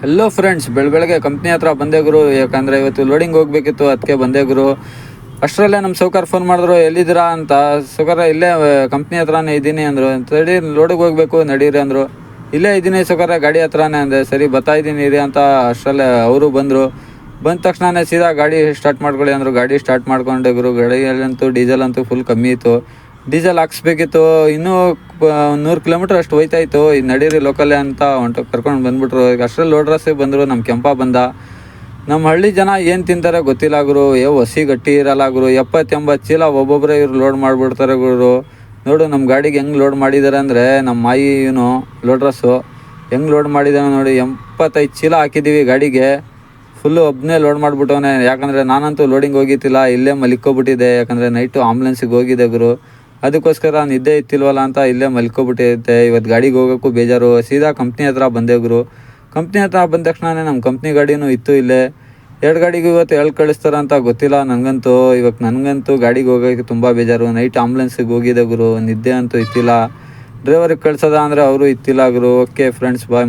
Hello friends, ಬೆಳಗ್ಗೆ company ಹತ್ರ ಬಂದೆ ಗುರು. ಯಾಕಂದರೆ ಇವತ್ತು ಲೋಡಿಂಗ್ ಹೋಗಬೇಕಿತ್ತು, ಅದಕ್ಕೆ ಬಂದೆ ಗುರು. ಅಷ್ಟರಲ್ಲೇ ನಮ್ಮ ಸೌಕರ್ ಫೋನ್ ಮಾಡಿದ್ರು, ಎಲ್ಲಿದ್ದೀರಾ ಅಂತ. ಸೌಕರ ಇಲ್ಲೇ ಕಂಪ್ನಿ ಹತ್ರನೇ ಇದ್ದೀನಿ ಅಂದರು. ತಡಿ, ಲೋಡಿಗೆ ಹೋಗಬೇಕು ನಡೀರಿ ಅಂದರು. ಇಲ್ಲೇ ಇದ್ದೀನಿ ಸೌಕರ, ಗಾಡಿ ಹತ್ರನೇ ಅಂದೆ. ಸರಿ ಬರ್ತಾ ಇದ್ದೀನಿ ಇರಿ ಅಂತ. ಅಷ್ಟರಲ್ಲೇ ಅವರು ಬಂದರು. ಬಂದ ತಕ್ಷಣವೇ ಸೀದಾ ಗಾಡಿ ಸ್ಟಾರ್ಟ್ ಮಾಡ್ಕೊಳ್ಳಿ ಅಂದರು. ಗಾಡಿ ಸ್ಟಾರ್ಟ್ ಮಾಡ್ಕೊಂಡೆ ಗುರು. ಗಾಡಿಯಲ್ಲಂತೂ ಡೀಸೆಲ್ ಅಂತೂ ಫುಲ್ ಕಮ್ಮಿ ಇತ್ತು. ಡೀಸೆಲ್ ಹಾಕ್ಸ್ಬೇಕಿತ್ತು. ಇನ್ನೂ 100 ಕಿಲೋಮೀಟ್ರ್ ಅಷ್ಟು ಹೋಯ್ತಾಯಿತ್ತು. ಇದು ನಡೀರಿ ಲೋಕಲ್ಲೇ ಅಂತ ಕರ್ಕೊಂಡು ಬಂದುಬಿಟ್ರು. ಈಗ ಅಷ್ಟರಲ್ಲಿ ಲೋಡ್ರಸ್ಸಿಗೆ ಬಂದರು. ನಮ್ಮ ಕೆಂಪ ಬಂದ. ನಮ್ಮ ಹಳ್ಳಿ ಜನ ಏನು ತಿಂತಾರೆ ಗೊತ್ತಿಲ್ಲ ಗುರು. ಹಸಿ ಗಟ್ಟಿ ಇರಲ್ಲ ಗುರು. 70-80 ಚೀಲ ಒಬ್ಬೊಬ್ಬರೇ ಇವ್ರು ಲೋಡ್ ಮಾಡಿಬಿಡ್ತಾರೆ ಗುರು. ನೋಡು ನಮ್ಮ ಗಾಡಿಗೆ ಹೆಂಗೆ ಲೋಡ್ ಮಾಡಿದ್ದಾರೆ ಅಂದರೆ, ನಮ್ಮ ಮಾಯಿ ಇವನು ಲೋಡ್ರಸ್ಸು ಹೆಂಗೆ ಲೋಡ್ ಮಾಡಿದ್ದಾನೆ ನೋಡಿ. 75 ಚೀಲ ಹಾಕಿದ್ದೀವಿ ಗಾಡಿಗೆ. ಫುಲ್ಲು ಒಬ್ಬನೇ ಲೋಡ್ ಮಾಡಿಬಿಟ್ಟವನೇ. ಯಾಕಂದರೆ ನಾನಂತೂ ಲೋಡಿಂಗ್ ಹೋಗಿತ್ತಿಲ್ಲ, ಇಲ್ಲೇ ಮಲಿಕ್ಕೊಬಿಟ್ಟಿದ್ದೆ. ಯಾಕಂದರೆ ನೈಟು ಆಂಬುಲೆನ್ಸಿಗೆ ಹೋಗಿದೆ ಗುರು. ಅದಕ್ಕೋಸ್ಕರ ನಿದ್ದೆ ಇತ್ತಿಲ್ವಲ್ಲ ಅಂತ ಇಲ್ಲೇ ಮಲ್ಕೊಬಿಟ್ಟಿದ್ದೆ. ಇವತ್ತು ಗಾಡಿಗೆ ಹೋಗೋಕ್ಕೂ ಬೇಜಾರು. ಸೀದಾ ಕಂಪ್ನಿ ಹತ್ರ ಬಂದೆ ಗುರು. ಕಂಪ್ನಿ ಹತ್ರ ಬಂದ ತಕ್ಷಣವೇ ನಮ್ಮ ಕಂಪ್ನಿ ಗಾಡಿನೂ ಇತ್ತು ಇಲ್ಲೇ. 2 ಗಾಡಿಗೂ ಇವತ್ತು ಕಳಿಸ್ತಾರೆ ಅಂತ ಗೊತ್ತಿಲ್ಲ ನನಗಂತೂ. ನನಗಂತೂ ಗಾಡಿಗೆ ಹೋಗೋಕ್ಕೆ ತುಂಬ ಬೇಜಾರು. ನೈಟ್ ಆಂಬುಲೆನ್ಸಿಗೆ ಹೋಗಿದೆ ಗುರು. ನಿದ್ದೆ ಅಂತೂ ಇತ್ತಿಲ್ಲ. ಡ್ರೈವರಿಗೆ ಕಳ್ಸೋದ ಅಂದರೆ ಅವರು ಇತ್ತಿಲ್ಲ ಗುರು. ಓಕೆ ಫ್ರೆಂಡ್ಸ್, ಬಾಯ್.